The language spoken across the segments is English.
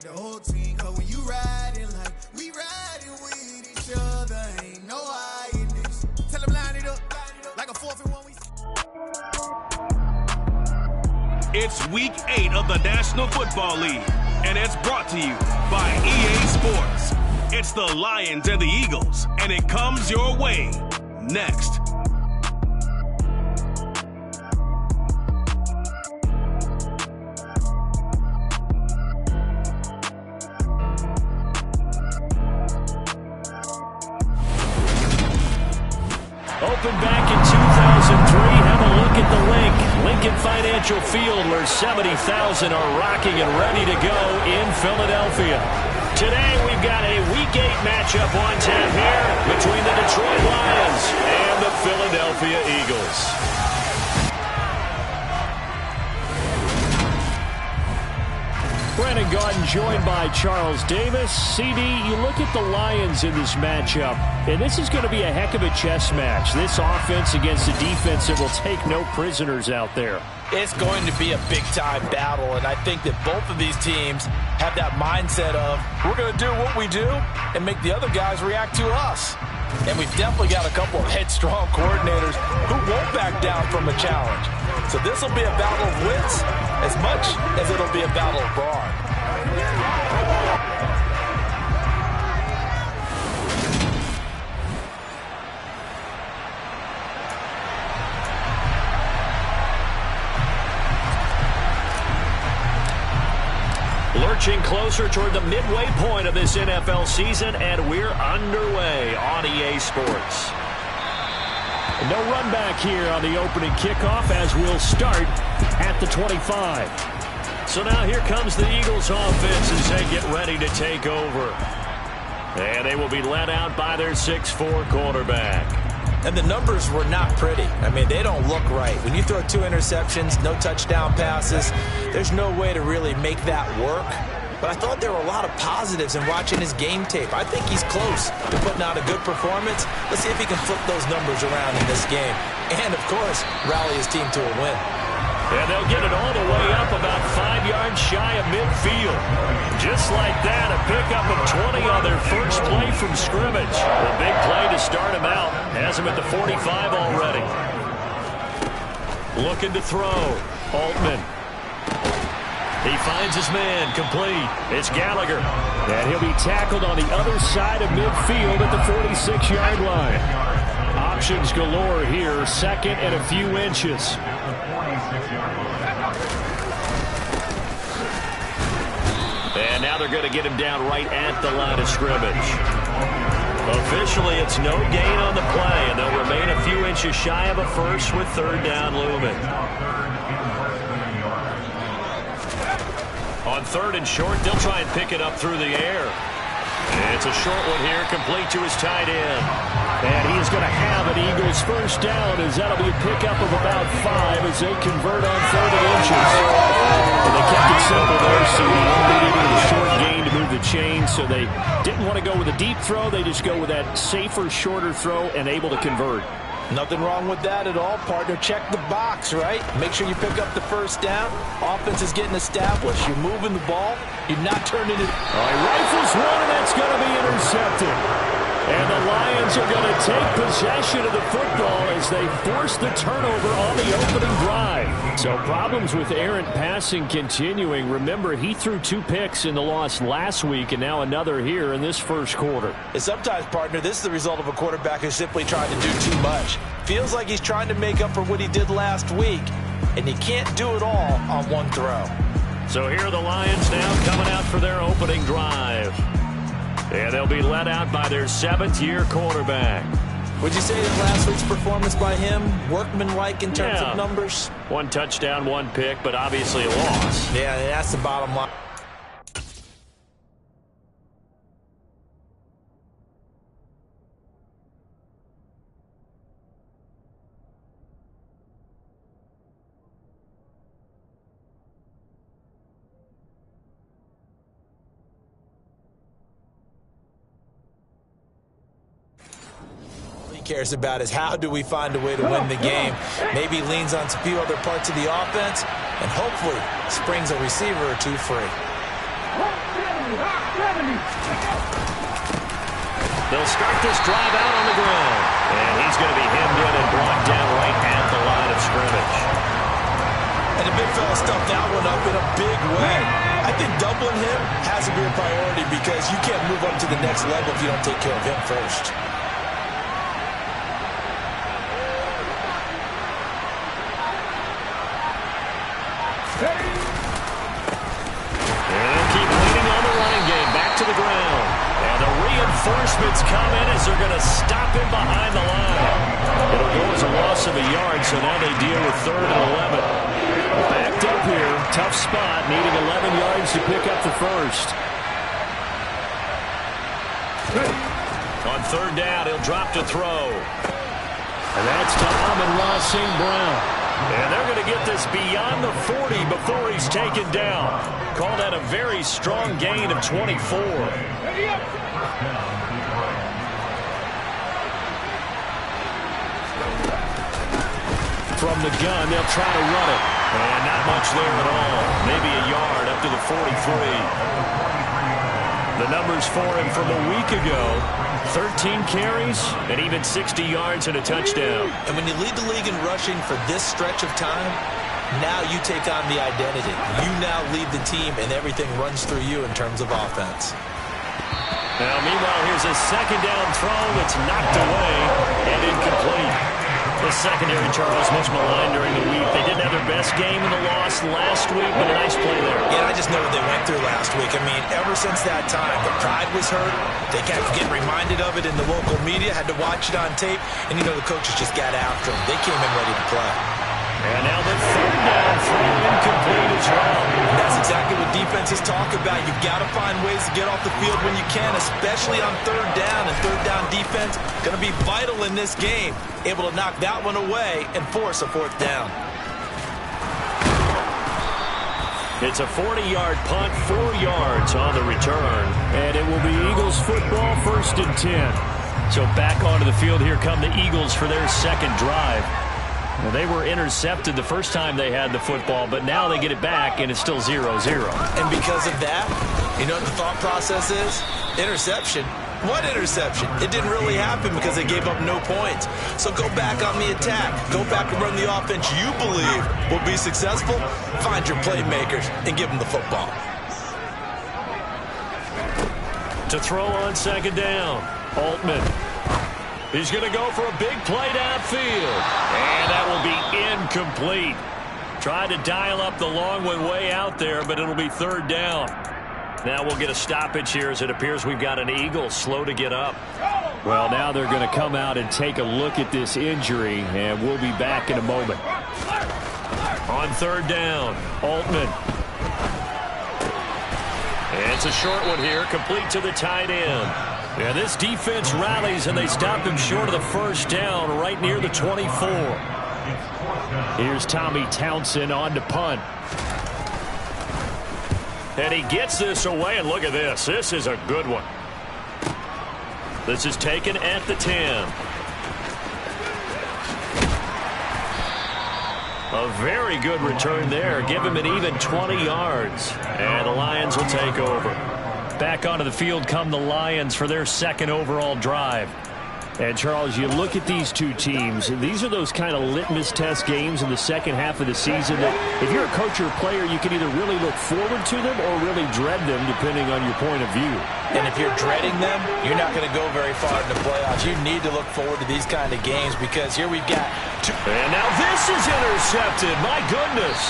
The whole team, cause when you riding like we riding with each other, ain't no hiding this. Tell them line it up like a 4th and 1. It's week 8 of the National Football League, and it's brought to you by EA Sports. It's the Lions and the Eagles, and it comes your way next. Opened back in 2003. Have a look at the link. Lincoln Financial Field, where 70,000 are rocking and ready to go in Philadelphia. Today we've got a Week 8 matchup on tap here between the Detroit Lions and the Philadelphia Eagles. Brandon Gaudin joined by Charles Davis. CD, you look at the Lions in this matchup, and this is going to be a heck of a chess match. This offense against a defense that will take no prisoners out there. It's going to be a big-time battle, and I think that both of these teams have that mindset of, we're going to do what we do and make the other guys react to us. And we've definitely got a couple of headstrong coordinators who won't back down from a challenge. So this will be a battle of wits as much as it'll be a battle of brawn. Lurching closer toward the midway point of this NFL season, and we're underway on EA Sports. No run back here on the opening kickoff as we'll start at the 25. So now here comes the Eagles offense as they get ready to take over. And they will be led out by their 6'4" quarterback. And the numbers were not pretty. I mean, they don't look right. When you throw 2 interceptions, no touchdown passes, there's no way to really make that work. But I thought there were a lot of positives in watching his game tape. I think he's close to putting out a good performance. Let's see if he can flip those numbers around in this game. And, of course, rally his team to a win. And they'll get it all the way up about 5 yards shy of midfield. Just like that, a pickup of 20 on their first play from scrimmage. The big play to start him out. Has him at the 45 already. Looking to throw. Altman. He finds his man, complete. It's Gallagher. And he'll be tackled on the other side of midfield at the 46-yard line. Options galore here, second and a few inches. And now they're going to get him down right at the line of scrimmage. Officially, it's no gain on the play, and they'll remain a few inches shy of a first with 3rd down looming. On 3rd and short, they'll try and pick it up through the air. It's a short one here, complete to his tight end. And he is going to have an Eagles first down, as that'll be a pickup of about 5 as they convert on 3rd and inches. And they kept it simple there, so they needed a short gain to move the chain, so they didn't want to go with a deep throw. They just go with that safer, shorter throw and able to convert. Nothing wrong with that at all, partner. Check the box, right? Make sure you pick up the first down. Offense is getting established. You're moving the ball. You're not turning it. All right, rifles one, and that's going to be intercepted. And the Lions are going to take possession of the football as they force the turnover on the opening drive. So problems with errant passing continuing. Remember, he threw 2 picks in the loss last week, and now another here in this first quarter. And sometimes, partner, this is the result of a quarterback who's simply trying to do too much. Feels like he's trying to make up for what he did last week, and he can't do it all on one throw. So here are the Lions now coming out for their opening drive. And they'll be led out by their 7th-year quarterback. Would you say that last week's performance by him, workmanlike in terms of numbers? 1 touchdown, 1 pick, but obviously a loss. Yeah, that's the bottom line. Cares about is how do we find a way to win the game. Maybe leans on a few other parts of the offense and hopefully springs a receiver or 2 free. They'll start this drive out on the ground. And he's going to be hemmed in and brought down right at the line of scrimmage. And the big fella stuffed that one up in a big way. I think doubling him has to be a priority because you can't move up to the next level if you don't take care of him first. To the ground. And the reinforcements come in as they're going to stop him behind the line. It'll go as a loss of a yard, so now they deal with 3rd and 11. Backed up here. Tough spot, needing 11 yards to pick up the first. On 3rd down, he'll drop to throw. And that's to Amon-Ra St. Brown. And they're going to get this beyond the 40 before he's taken down. Call that a very strong gain of 24. From the gun, they'll try to run it. And not much there at all. Maybe a yard up to the 43. The numbers for him from a week ago, 13 carries and even 60 yards and a touchdown. And when you lead the league in rushing for this stretch of time, now you take on the identity. You now lead the team and everything runs through you in terms of offense. Now, meanwhile, here's a 2nd down throw that's knocked away and incomplete. The secondary, Charles, much maligned during the week. They didn't have their best game in the loss last week, but a nice play there. Yeah, I just know what they went through last week. I mean, ever since that time, the pride was hurt. They kept getting reminded of it in the local media, had to watch it on tape, and, you know, the coaches just got after them. They came in ready to play. And now the 3rd down throw incomplete as well. And that's exactly what defenses talk about. You've got to find ways to get off the field when you can, especially on 3rd down. And 3rd down defense going to be vital in this game. Able to knock that one away and force a 4th down. It's a 40-yard punt, 4 yards on the return. And it will be Eagles football, 1st and 10. So back onto the field here come the Eagles for their 2nd drive. Well, they were intercepted the first time they had the football, but now they get it back, and it's still 0-0. And because of that, you know what the thought process is? Interception. What interception? It didn't really happen because they gave up no points. So go back on the attack. Go back and run the offense you believe will be successful. Find your playmakers and give them the football. To throw on 2nd down, Altman. He's going to go for a big play downfield. And that will be incomplete. Tried to dial up the long one way out there, but it'll be 3rd down. Now we'll get a stoppage here as it appears we've got an Eagle slow to get up. Well, now they're going to come out and take a look at this injury, and we'll be back in a moment. On 3rd down, Altman. And it's a short one here, complete to the tight end. Yeah, this defense rallies, and they stop him short of the 1st down right near the 24. Here's Tommy Townsend on to punt. And he gets this away, and look at this. This is a good one. This is taken at the 10. A very good return there. Give him an even 20 yards. And the Lions will take over. Back onto the field come the Lions for their 2nd overall drive. And, Charles, you look at these two teams, and these are those kind of litmus test games in the second half of the season that if you're a coach or a player, you can either really look forward to them or really dread them, depending on your point of view. And if you're dreading them, you're not going to go very far in the playoffs. You need to look forward to these kind of games because here we've got two. And now this is intercepted. My goodness.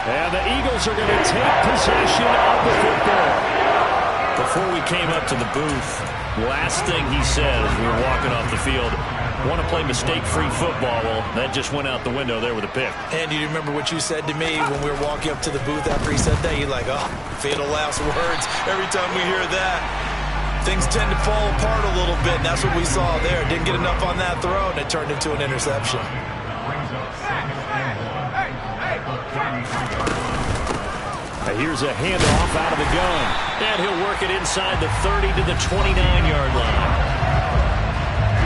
And the Eagles are going to take possession of the football. Before we came up to the booth, last thing he said as we were walking off the field, want to play mistake-free football. Well, that just went out the window there with a pick. And you remember what you said to me when we were walking up to the booth after he said that? You're like, oh, fatal last words. Every time we hear that, things tend to fall apart a little bit, and that's what we saw there. Didn't get enough on that throw, and it turned into an interception. Here's a handoff out of the gun. And he'll work it inside the 30 to the 29-yard line.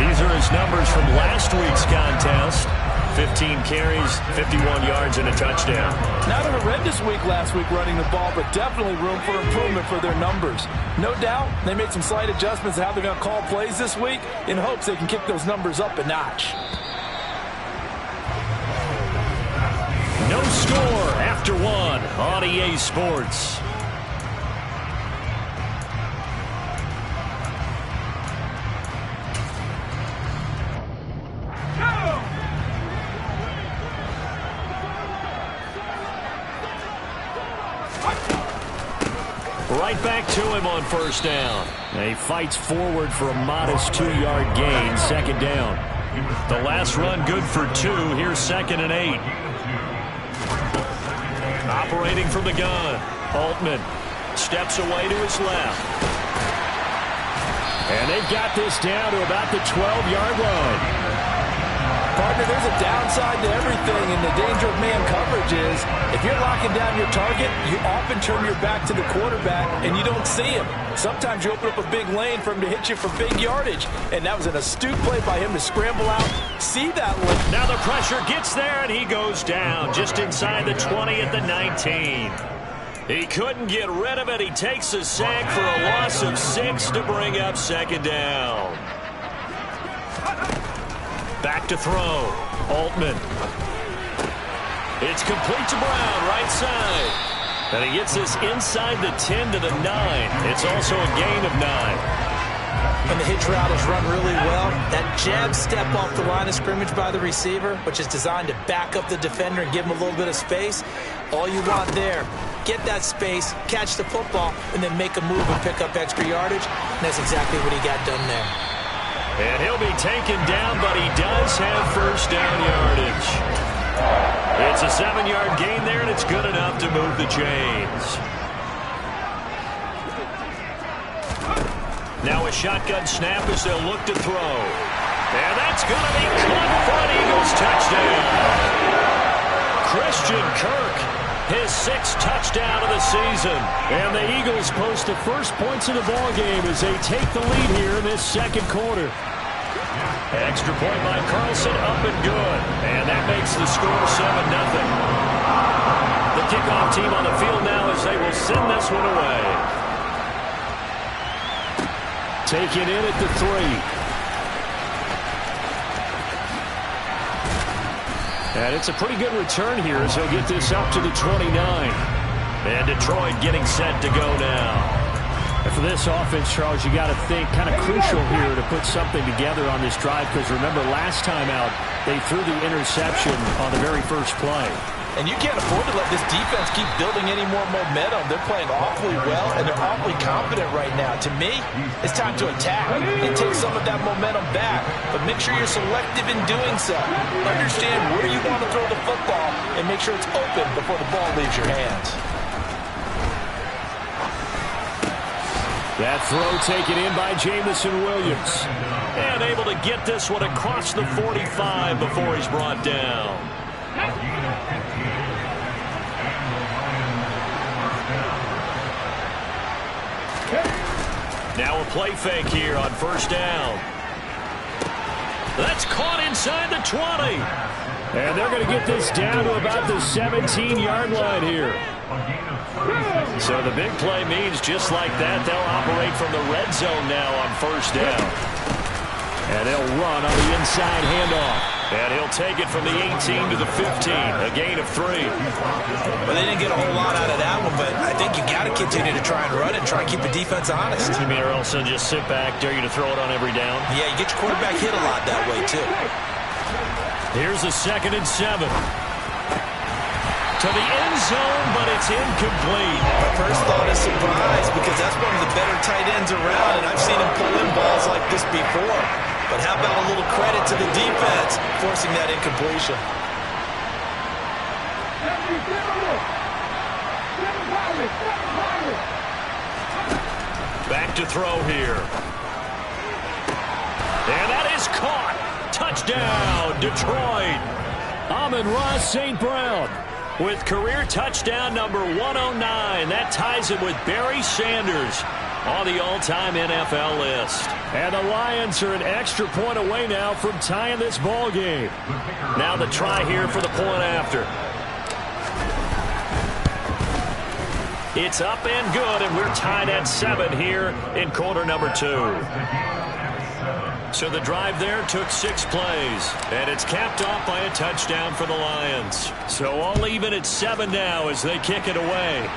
These are his numbers from last week's contest. 15 carries, 51 yards, and a touchdown. Not a horrendous week last week running the ball, but definitely room for improvement for their numbers. No doubt, they made some slight adjustments to how they're going to call plays this week in hopes they can kick those numbers up a notch. No score after one on EA Sports. Right back to him on first down. And he fights forward for a modest 2-yard gain, second down. The last run good for 2. Here's 2nd and 8. Operating from the gun. Altman steps away to his left. And they've got this down to about the 12-yard line. Partner, there's a downside to everything, and the danger of man coverage is if you're locking down your target, you often turn your back to the quarterback and you don't see him. Sometimes you open up a big lane for him to hit you for big yardage, and that was an astute play by him to scramble out, see that lane. Now the pressure gets there, and he goes down just inside the 20 at the 19. He couldn't get rid of it. He takes a sack for a loss of 6 to bring up second down. Back to throw. Altman. It's complete to Brown, right side. And he gets this inside the 10 to the 9. It's also a gain of 9. And the hitch route is run really well. That jab step off the line of scrimmage by the receiver, which is designed to back up the defender and give him a little bit of space. All you want there, get that space, catch the football, and then make a move and pick up extra yardage. And that's exactly what he got done there. And he'll be taken down, but he does have first down yardage. It's a 7-yard gain there, and it's good enough to move the chains. Now a shotgun snap as they'll look to throw. And that's going to be caught for an Eagles touchdown. Christian Kirk, his 6th touchdown of the season. And the Eagles post the first points of the ballgame as they take the lead here in this second quarter. Extra point by Carlson, up and good. And that makes the score 7-0. The kickoff team on the field now as they will send this one away. Taken in at the 3. And it's a pretty good return here as he'll get this up to the 29. And Detroit getting set to go now. And for this offense, Charles, you got to think kind of crucial here to put something together on this drive, because remember last time out they threw the interception on the very first play. And you can't afford to let this defense keep building any more momentum. They're playing awfully well, and they're awfully confident right now. To me, it's time to attack and take some of that momentum back. But make sure you're selective in doing so. Understand where you want to throw the football and make sure it's open before the ball leaves your hands. That throw taken in by Jamison Williams. And able to get this one across the 45 before he's brought down. Now a play fake here on first down. That's caught inside the 20. And they're going to get this down to about the 17-yard line here. So the big play means just like that, they'll operate from the red zone now on first down. And they'll run on the inside handoff. And he'll take it from the 18 to the 15, a gain of 3. Well, they didn't get a whole lot out of that one, but I think you got to continue to try and run it, try and keep the defense honest. You mean or else they'll just sit back, dare you to throw it on every down? Yeah, you get your quarterback hit a lot that way, too. Here's a 2nd and 7. To the end zone, but it's incomplete. My first thought is surprise, because that's one of the better tight ends around, and I've seen him pull in balls like this before. But how about a little credit to the defense forcing that incompletion? Back to throw here. And that is caught. Touchdown, Detroit. Amon-Ra St. Brown. with career touchdown number 109. That ties him with Barry Sanders on the all-time NFL list. And the Lions are an extra point away now from tying this ball game. Now the try here for the point after. It's up and good, and we're tied at 7 here in quarter number 2. So the drive there took 6 plays, and it's capped off by a touchdown for the Lions. So all even at 7 now as they kick it away.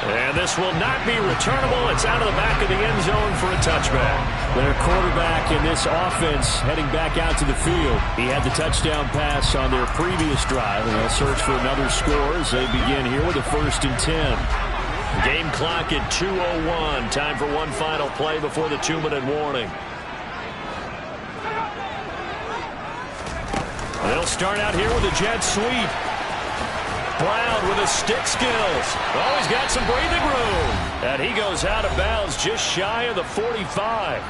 And this will not be returnable. It's out of the back of the end zone for a touchback. Their quarterback in this offense heading back out to the field. He had the touchdown pass on their previous drive, and they'll search for another score as they begin here with a 1st and 10. Game clock at 2:01. Time for one final play before the 2-minute warning. They'll start out here with a jet sweep. Brown with his stick skills. Oh, he's got some breathing room. And he goes out of bounds just shy of the 45.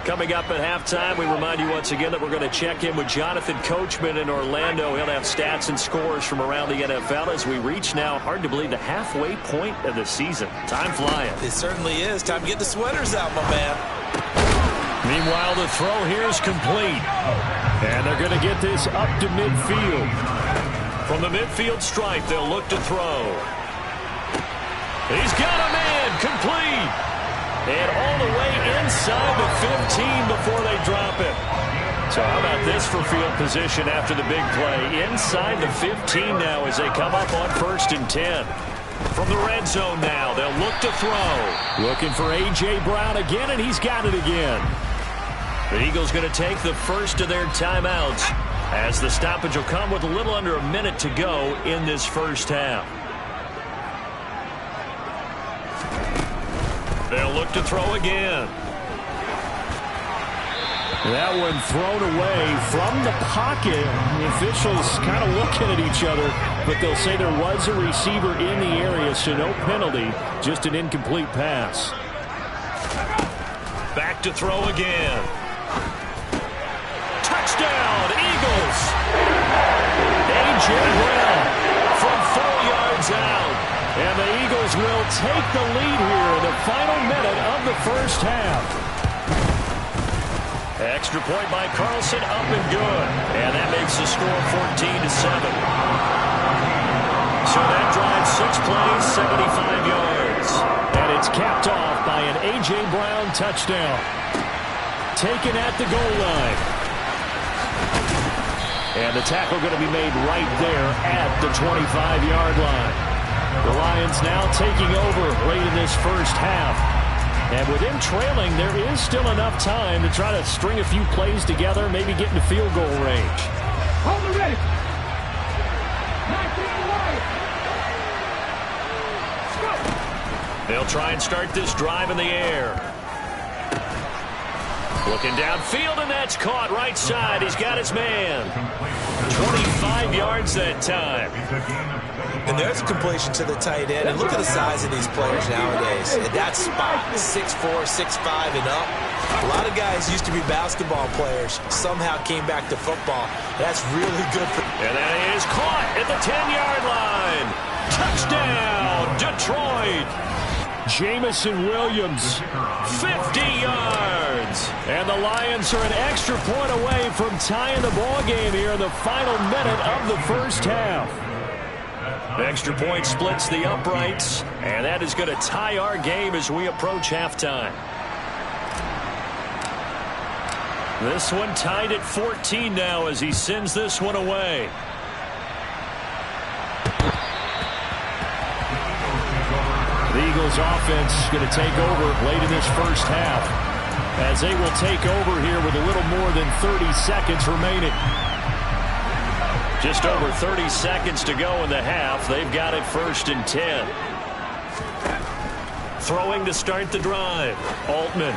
Coming up at halftime, we remind you once again that we're going to check in with Jonathan Coachman in Orlando. He'll have stats and scores from around the NFL as we reach now, hard to believe, the halfway point of the season. Time flying. It certainly is. Time to get the sweaters out, my man. Meanwhile, the throw here is complete. And they're going to get this up to midfield. From the midfield stripe, they'll look to throw. He's got a man, complete. And all the way inside the 15 before they drop it. So how about this for field position after the big play? Inside the 15 now as they come up on 1st and 10. From the red zone now, they'll look to throw. Looking for A.J. Brown again, and he's got it again. The Eagles going to take the first of their timeouts, as the stoppage will come with a little under a minute to go in this first half. They'll look to throw again. That one thrown away from the pocket. The officials kind of looking at each other, but they'll say there was a receiver in the area, so no penalty, just an incomplete pass. Back to throw again. Touchdown, Eagles! A.J. Brown from 4 yards out. And the Eagles will take the lead here in the final minute of the first half. Extra point by Carlson, up and good. And that makes the score 14-7. So that drives 6 plays, 75 yards. And it's capped off by an A.J. Brown touchdown. Taken at the goal line. And the tackle going to be made right there at the 25-yard line. The Lions now taking over late in this first half. And with them trailing, there is still enough time to try to string a few plays together, maybe get into field goal range. Hold it ready. They'll try and start this drive in the air. Looking downfield, and that's caught right side. He's got his man. 25 yards that time. And there's a completion to the tight end. And look at the size of these players nowadays. At that spot, 6'4", 6'5", and up. A lot of guys used to be basketball players. Somehow came back to football. That's really good for... And that is caught at the 10-yard line. Touchdown, Detroit. Jamison Williams, 50 yards. And the Lions are an extra point away from tying the ball game here in the final minute of the first half. Extra point splits the uprights, and that is going to tie our game as we approach halftime. This one tied at 14 now as he sends this one away. The Eagles offense is going to take over late in this first half as they will take over here with a little more than 30 seconds remaining. Just over 30 seconds to go in the half. They've got it 1st and 10. Throwing to start the drive. Altman.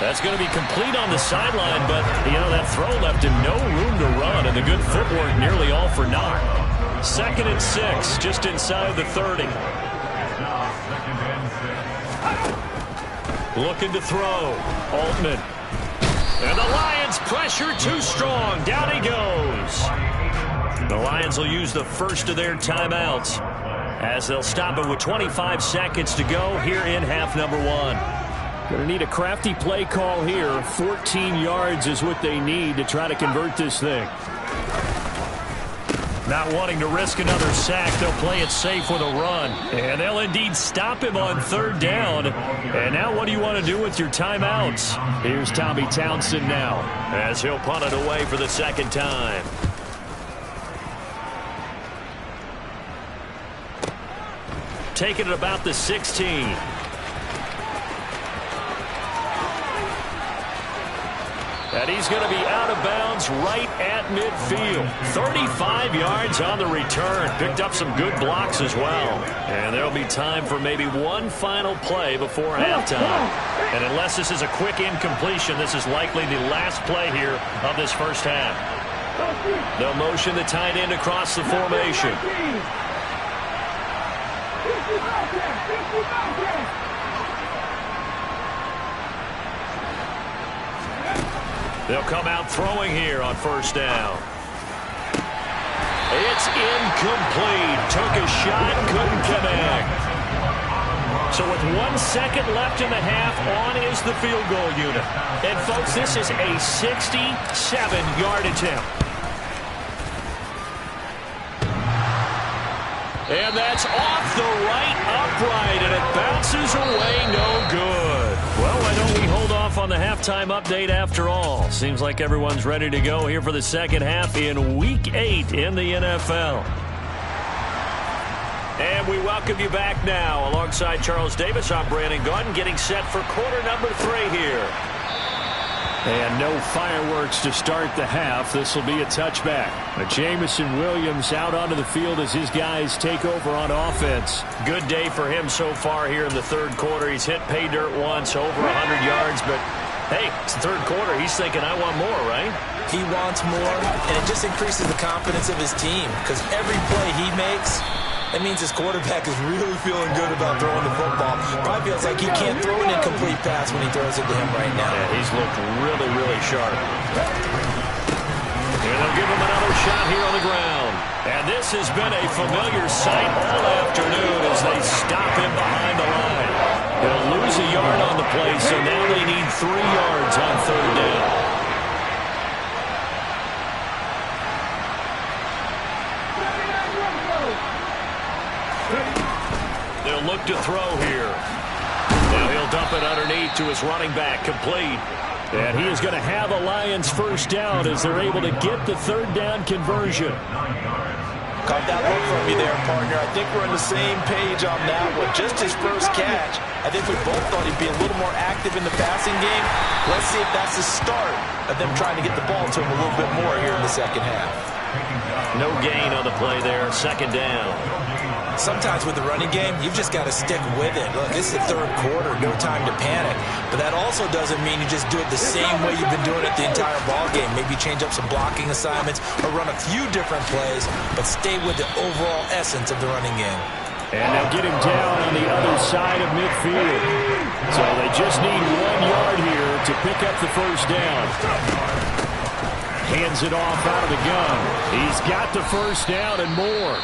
That's going to be complete on the sideline, but, you know, that throw left him no room to run, and the good footwork nearly all for naught. 2nd and 6, just inside the 30. Looking to throw. Altman. And the Lions pressure too strong. Down he goes. The Lions will use the first of their timeouts as they'll stop it with 25 seconds to go here in half number one. Going to need a crafty play call here. 14 yards is what they need to try to convert this thing. Not wanting to risk another sack, they'll play it safe with a run. And they'll indeed stop him on third down. And now what do you want to do with your timeouts? Here's Tommy Townsend now, as he'll punt it away for the second time. Taking it about the 16. And he's going to be out of bounds right at midfield. 35 yards on the return. Picked up some good blocks as well. And there'll be time for maybe one final play before halftime. And unless this is a quick incompletion, this is likely the last play here of this first half. They'll motion the tight end across the formation. They'll come out throwing here on first down. It's incomplete. Took a shot, couldn't connect. So with 1 second left in the half, on is the field goal unit. And folks, this is a 67-yard attempt. And that's off the right upright, and it bounces away no good. Well, why don't we hold off on the halftime update after all? Seems like everyone's ready to go here for the second half in Week 8 in the NFL. And we welcome you back now. Alongside Charles Davis, I'm Brandon Gaudin, getting set for quarter number 3 here. And no fireworks to start the half. This will be a touchback. Jamison Williams out onto the field as his guys take over on offense. Good day for him so far here in the third quarter. He's hit pay dirt once, over 100 yards. But, hey, it's the third quarter. He's thinking, I want more, right? He wants more, and it just increases the confidence of his team because every play he makes, that means his quarterback is really feeling good about throwing the football. Probably feels like he can't throw an incomplete pass when he throws it to him right now. Yeah, he's looked really, really sharp. And they'll give him another shot here on the ground. And this has been a familiar sight all afternoon as they stop him behind the line. They'll lose a yard on the play, so now they need 3 yards on third down. They'll look to throw here. Now he'll dump it underneath to his running back, complete. And he is going to have a Lions first down as they're able to get the third down conversion. Caught that look from you there, partner. I think we're on the same page on that one. Just his first catch. I think we both thought he'd be a little more active in the passing game. Let's see if that's the start of them trying to get the ball to him a little bit more here in the second half. No gain on the play there, second down. Sometimes with the running game, you've just got to stick with it. Look, this is the third quarter, no time to panic. But that also doesn't mean you just do it the same way you've been doing it the entire ball game. Maybe change up some blocking assignments or run a few different plays, but stay with the overall essence of the running game. And they'll get him down on the other side of midfield. So they just need 1 yard here to pick up the first down. Hands it off out of the gun. He's got the first down and more.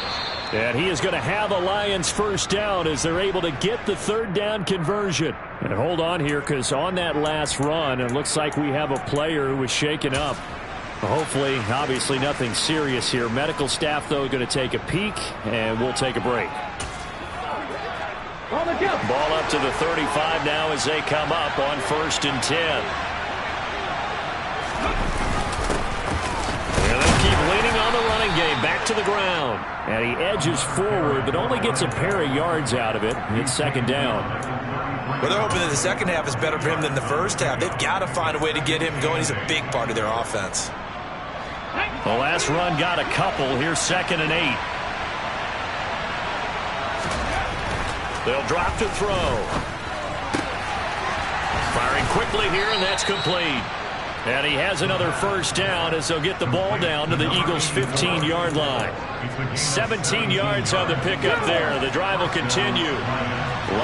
And he is going to have a Lions first down as they're able to get the third down conversion. And hold on here, because on that last run, it looks like we have a player who was shaken up. Hopefully, obviously nothing serious here. Medical staff, though, going to take a peek, and we'll take a break. Ball up to the 35 now as they come up on 1st and 10. And they'll keep leaning on the running game, back to the ground. And he edges forward, but only gets a pair of yards out of it. It's second down. Well, they're hoping that the second half is better for him than the first half. They've got to find a way to get him going. He's a big part of their offense. The last run got a couple. Here's 2nd and 8. They'll drop to throw. Firing quickly here, and that's complete. And he has another first down as they'll get the ball down to the Eagles' 15-yard line. 17 yards on the pickup there. The drive will continue.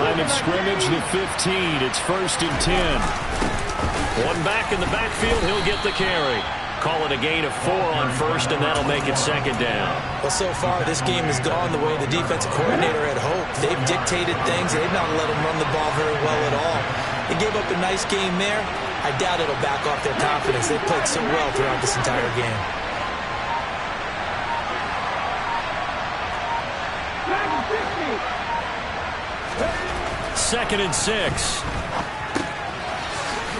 Line of scrimmage, the 15. It's 1st and 10. One back in the backfield. He'll get the carry. Call it a gain of 4 on first, and that'll make it second down. Well, so far, this game has gone the way the defensive coordinator had hoped. They've dictated things. They've not let them run the ball very well at all. They gave up a nice game there. I doubt it'll back off their confidence. They've played so well throughout this entire game. Second and 6.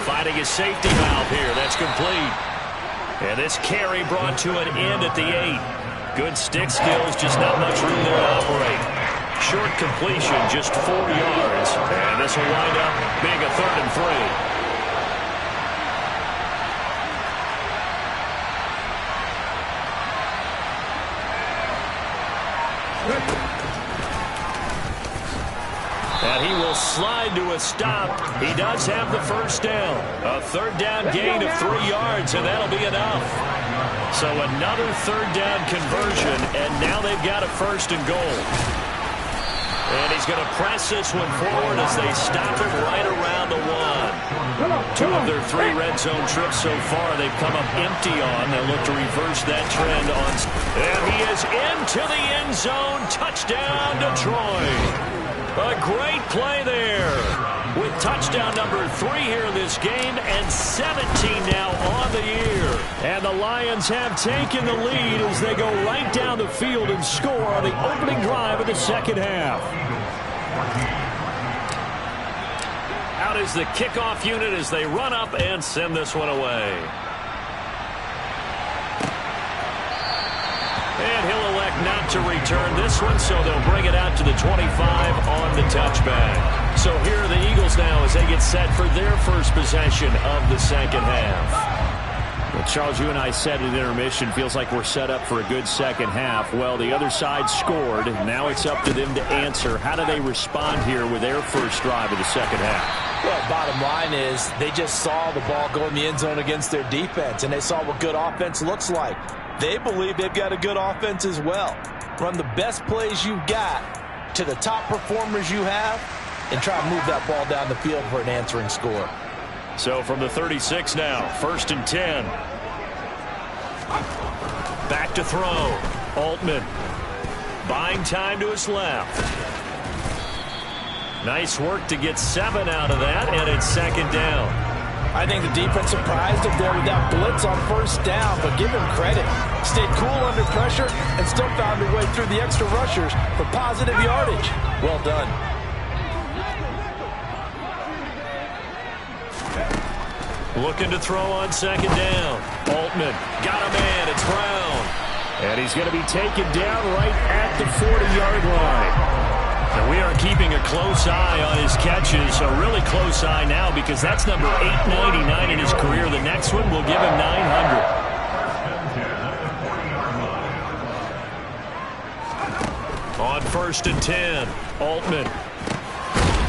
Finding his safety valve here. That's complete. And this carry brought to an end at the 8. Good stick skills, just not much room there to operate. Short completion, just 4 yards. And this will wind up being a 3rd and 3. And he will slide to a stop. He does have the first down. A 3rd down gain of 3 yards, and that'll be enough. So another 3rd down conversion, and now they've got a 1st and goal. And he's going to press this one forward as they stop it right around the 1. 2 of their 3 red zone trips so far they've come up empty on. They'll look to reverse that trend on. And he is into the end zone. Touchdown, Detroit. A great play there with touchdown number 3 here in this game and 17 now on the year. And the Lions have taken the lead as they go right down the field and score on the opening drive of the second half. Out is the kickoff unit as they run up and send this one away. And he'll elect not to return this one, so they'll bring it out to the 25 on the touchback. So here are the Eagles now as they get set for their first possession of the second half. Well, Charles, you and I said at intermission, feels like we're set up for a good second half. Well, the other side scored. Now it's up to them to answer. How do they respond here with their first drive of the second half? Well, bottom line is they just saw the ball go in the end zone against their defense, and they saw what good offense looks like. They believe they've got a good offense as well. Run the best plays you've got to the top performers you have and try to move that ball down the field for an answering score. So from the 36 now, 1st and 10. Back to throw. Altman buying time to his left. Nice work to get 7 out of that, and it's second down. I think the defense surprised him there with that blitz on 1st down, but give him credit. Stayed cool under pressure and still found a way through the extra rushers for positive yardage. Well done. Looking to throw on second down. Altman got a man. It's Brown. And he's going to be taken down right at the 40-yard line. And we are keeping a close eye on his catches, a really close eye now because that's number 899 in his career. The next one will give him 900. On 1st and 10, Altman.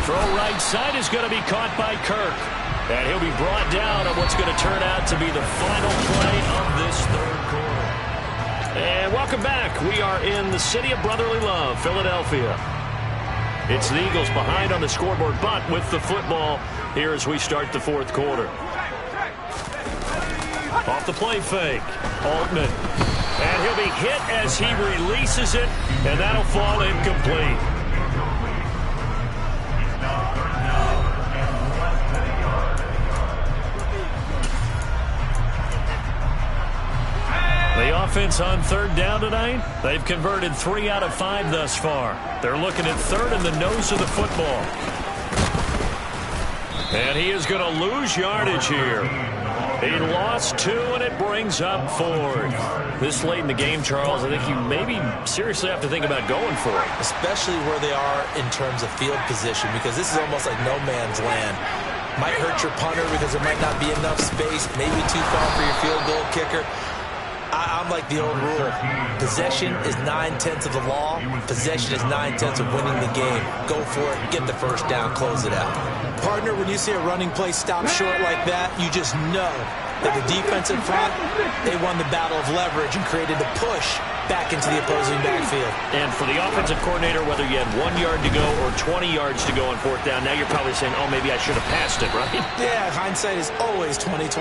Throw right side is going to be caught by Kirk. And he'll be brought down on what's going to turn out to be the final play of this 3rd quarter. And welcome back. We are in the city of brotherly love, Philadelphia. It's the Eagles behind on the scoreboard, but with the football here as we start the 4th quarter. Off the play fake, Altman. And he'll be hit as he releases it, and that'll fall incomplete. The offense on 3rd down tonight, they've converted 3 out of 5 thus far. They're looking at 3rd and the nose of the football. And he is going to lose yardage here. He lost 2, and it brings up 4th. This late in the game, Charles, I think you maybe seriously have to think about going for it. Especially where they are in terms of field position, because this is almost like no man's land. Might hurt your punter because there might not be enough space, maybe too far for your field goal kicker. I'm like the old rule. Possession is 9/10 of the law. Possession is 9/10 of winning the game. Go for it. Get the first down. Close it out. Partner, when you see a running play stop short like that, you just know that the defense in front, they won the battle of leverage and created the push back into the opposing backfield. And for the offensive coordinator, whether you had 1 yard to go or 20 yards to go on fourth down, now you're probably saying, oh, maybe I should have passed it, right? Yeah, hindsight is always 20/20.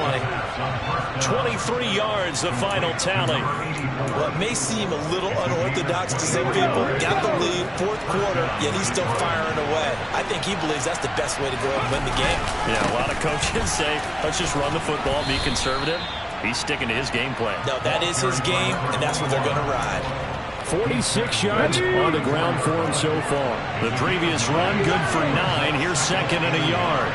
23 yards, the final tally. Well, it may seem a little unorthodox to some people. Got the lead, fourth quarter, yet he's still firing away. I think he believes that's the best way to go and win the game. Yeah, a lot of coaches say, let's just run the football, be conservative. He's sticking to his game plan. No, that is his game, and that's what they're going to ride. 46 yards on the ground for him so far. The previous run, good for 9. Here's second and a yard.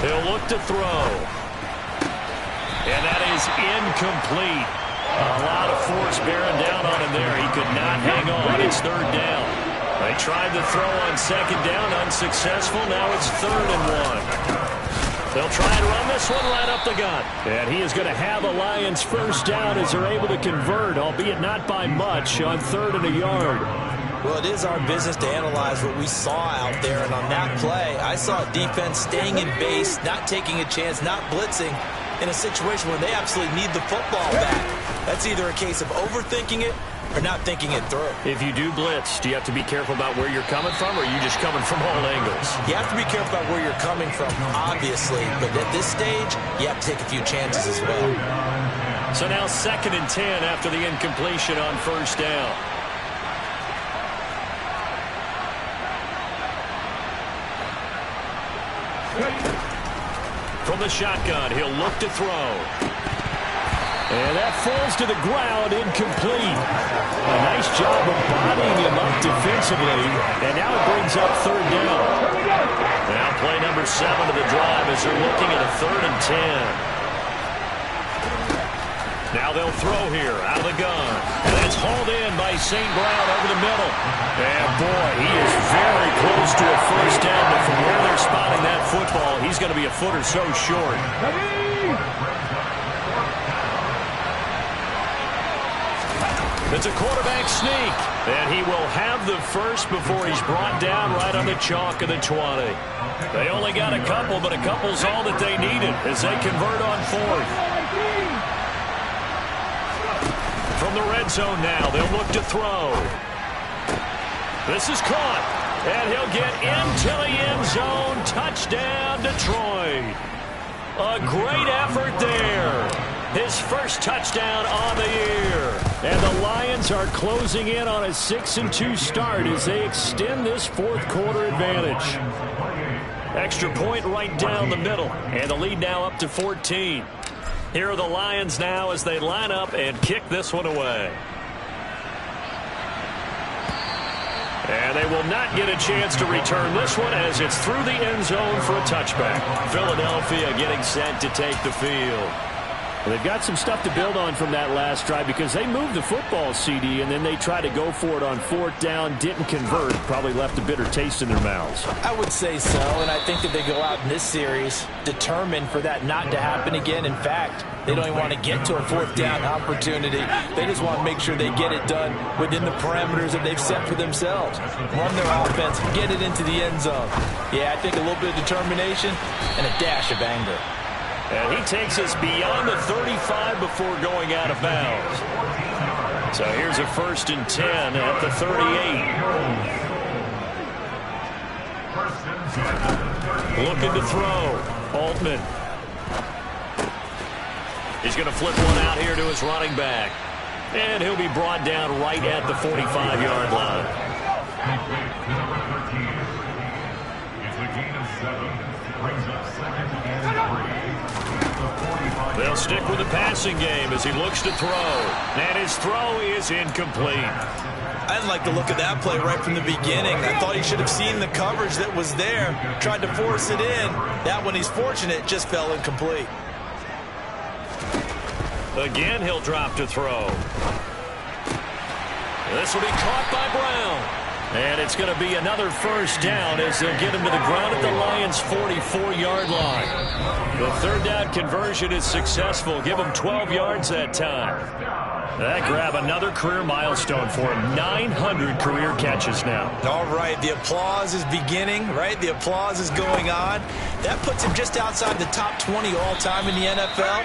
He'll look to throw. And that is incomplete. A lot of force bearing down on him there. He could not hang on. It's third down. They tried to throw on second down, unsuccessful. Now it's 3rd and 1. They'll try and run this one right up the gut. And he is going to have a Lions first down as they're able to convert, albeit not by much, on 3rd and a yard. Well, it is our business to analyze what we saw out there, and on that play, I saw defense staying in base, not taking a chance, not blitzing, in a situation where they absolutely need the football back. That's either a case of overthinking it or not thinking it through. If you do blitz, do you have to be careful about where you're coming from, or are you just coming from all angles? You have to be careful about where you're coming from, obviously, but at this stage, you have to take a few chances as well. So now 2nd and 10 after the incompletion on first down. From the shotgun, he'll look to throw. And that falls to the ground, incomplete. A nice job of bodying him up defensively. And now it brings up 3rd down. Now play number 7 of the drive as they're looking at a 3rd and 10. Now they'll throw here out of the gun. And it's hauled in by St. Brown over the middle. And boy, he is very close to a first down. But from where they're spotting that football, he's going to be a foot or so short. It's a quarterback sneak, and he will have the first before he's brought down right on the chalk of the 20. They only got a couple, but a couple's all that they needed as they convert on 4th. From the red zone now, they'll look to throw. This is caught, and he'll get into the end zone. Touchdown, Detroit. A great effort there. His first touchdown on the year. And the Lions are closing in on a 6-2 start as they extend this fourth quarter advantage. Extra point right down the middle. And the lead now up to 14. Here are the Lions now as they line up and kick this one away. And they will not get a chance to return this one as it's through the end zone for a touchback. Philadelphia getting set to take the field. Well, they've got some stuff to build on from that last drive because they moved the football, CD, and then they tried to go for it on 4th down, didn't convert, probably left a bitter taste in their mouths. I would say so, and I think that they go out in this series determined for that not to happen again. In fact, they don't even want to get to a 4th down opportunity. They just want to make sure they get it done within the parameters that they've set for themselves. Run their offense, get it into the end zone. Yeah, I think a little bit of determination and a dash of anger. And he takes us beyond the 35 before going out of bounds. So here's a 1st and 10 at the 38. Looking to throw. Altman. He's going to flip one out here to his running back. And he'll be brought down right at the 45-yard line. It's a gain of 7. Brings up 2nd and 3. They'll stick with the passing game as he looks to throw. And his throw is incomplete. I didn't like the look of that play right from the beginning. I thought he should have seen the coverage that was there, tried to force it in. That one, he's fortunate, just fell incomplete. Again, he'll drop to throw. This will be caught by Brown. And it's going to be another first down as they'll get him to the ground at the Lions' 44-yard line. The 3rd down conversion is successful. Give him 12 yards that time. That grab another career milestone for him. 900 career catches now. All right, the applause is beginning, right? The applause is going on. That puts him just outside the top 20 all-time in the NFL.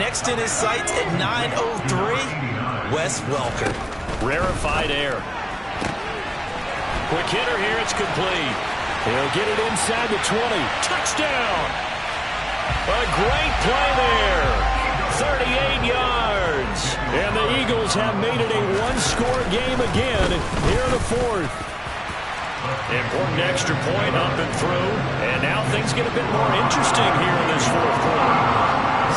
Next in his sights at 903, Wes Welker. Rarefied air. Quick hitter here, it's complete. He'll get it inside the 20. Touchdown! A great play there. 38 yards. And the Eagles have made it a one-score game again here in the fourth. Important extra point up and through. And now things get a bit more interesting here in this fourth quarter.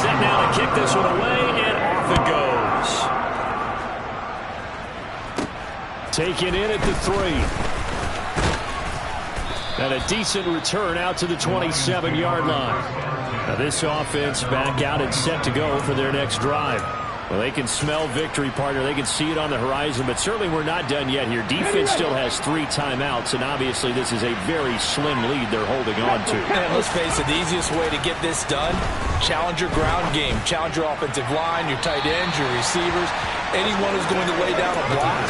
Set down to kick this one away, and off it goes. Taken in at the 3. And a decent return out to the 27-yard line. Now this offense back out and set to go for their next drive. Well, they can smell victory, partner. They can see it on the horizon, but certainly we're not done yet here. Defense still has 3 timeouts, and obviously this is a very slim lead they're holding on to. And let's face it, the easiest way to get this done, challenge your ground game. Challenge your offensive line, your tight ends, your receivers, anyone who's going to lay down a block.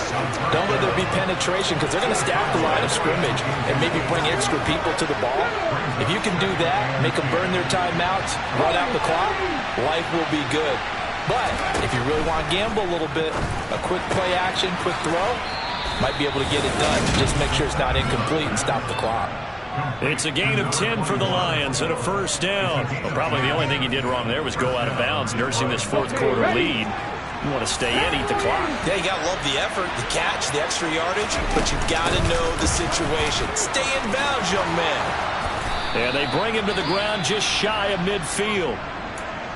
Don't let there be penetration because they're going to stack the line of scrimmage and maybe bring extra people to the ball. If you can do that, make them burn their timeouts, run out the clock, life will be good. But if you really want to gamble a little bit, a quick play action, quick throw, might be able to get it done. Just make sure it's not incomplete and stop the clock. It's a gain of 10 for the Lions and a first down. Well, probably the only thing he did wrong there was go out of bounds, nursing this fourth quarter lead. You want to stay in, eat the clock. Yeah, you got to love the effort, the catch, the extra yardage, but you got to know the situation. Stay in bounds, young man. And they bring him to the ground just shy of midfield.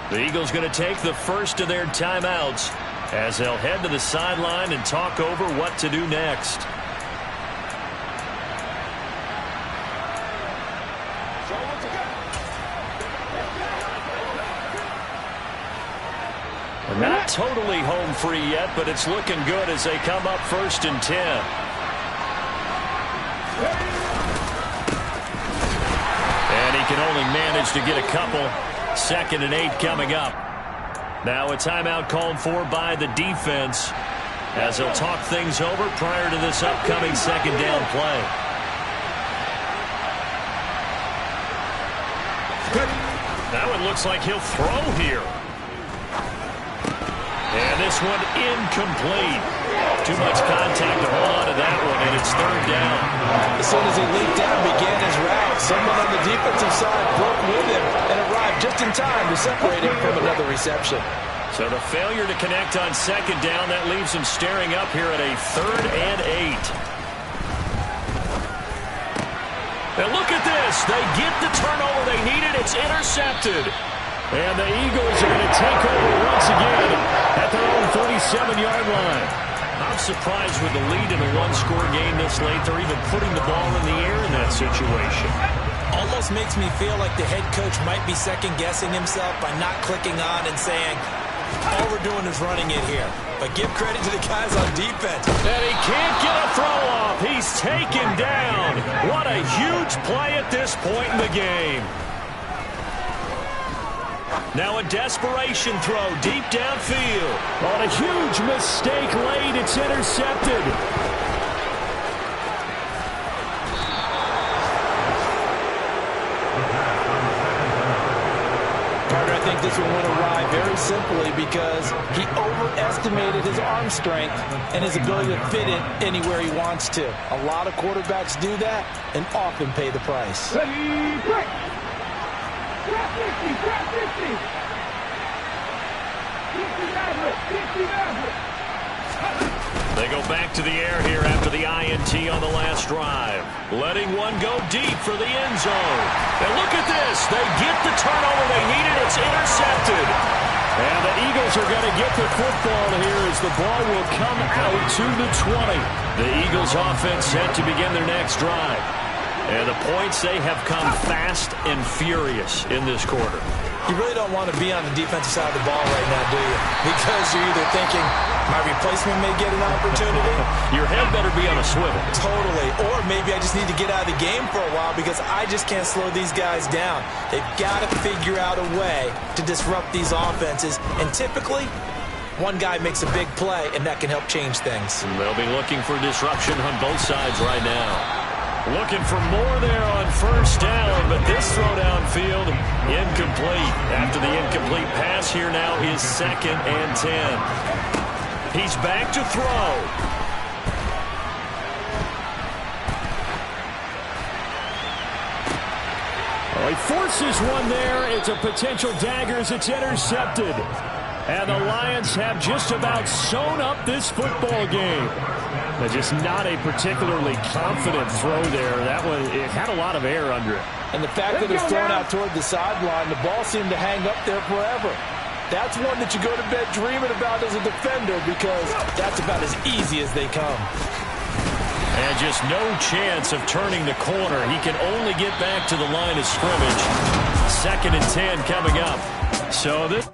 The Eagles going to take the first of their timeouts as they'll head to the sideline and talk over what to do next. Not totally home free yet, but it's looking good as they come up 1st and 10. And he can only manage to get a couple. 2nd and 8 coming up. Now a timeout called for by the defense as they'll talk things over prior to this upcoming 2nd down play. Now it looks like he'll throw here. And this one incomplete. Too much contact to hold on to that one, and it's 3rd down. As soon as he leaped down, began his route, someone on the defensive side broke with him and arrived just in time to separate him from another reception. So the failure to connect on 2nd down, that leaves him staring up here at a 3rd and 8. And look at this. They get the turnover they needed. It's intercepted. And the Eagles are going to take over once again at their own 37-yard line. I'm surprised with the lead in a one-score game this late. They're even putting the ball in the air in that situation. Almost makes me feel like the head coach might be second-guessing himself by not clicking on and saying, all we're doing is running it here. But give credit to the guys on defense. And he can't get a throw off. He's taken down. What a huge play at this point in the game. Now a desperation throw deep downfield. On a huge mistake late, it's intercepted. Carter, I think this one went awry very simply because he overestimated his arm strength and his ability to fit it anywhere he wants to. A lot of quarterbacks do that and often pay the price. Ready, break. Trap 50, trap 50. 50 They go back to the air here after the INT on the last drive. Letting one go deep for the end zone. And look at this. They get the turnover they needed. It's intercepted. And the Eagles are going to get the football here as the ball will come out to the 20. The Eagles offense set to begin their next drive. And the points, they have come fast and furious in this quarter. You really don't want to be on the defensive side of the ball right now, do you? Because you're either thinking, my replacement may get an opportunity. Your head better be on a swivel. Totally. Or maybe I just need to get out of the game for a while because I just can't slow these guys down. They've got to figure out a way to disrupt these offenses. And typically, One guy makes a big play, and that can help change things. They'll be looking for disruption on both sides right now. Looking for more there on first down, but this throw downfield, incomplete. After the incomplete pass, here now is 2nd and 10. He's back to throw. He forces one there. It's a potential dagger as it's intercepted. And the Lions have just about sewn up this football game. Just not a particularly confident throw there. That one, it had a lot of air under it. And the fact that it's thrown out toward the sideline, the ball seemed to hang up there forever. That's one that you go to bed dreaming about as a defender because that's about as easy as they come. And just no chance of turning the corner. He can only get back to the line of scrimmage. 2nd and 10 coming up. So this...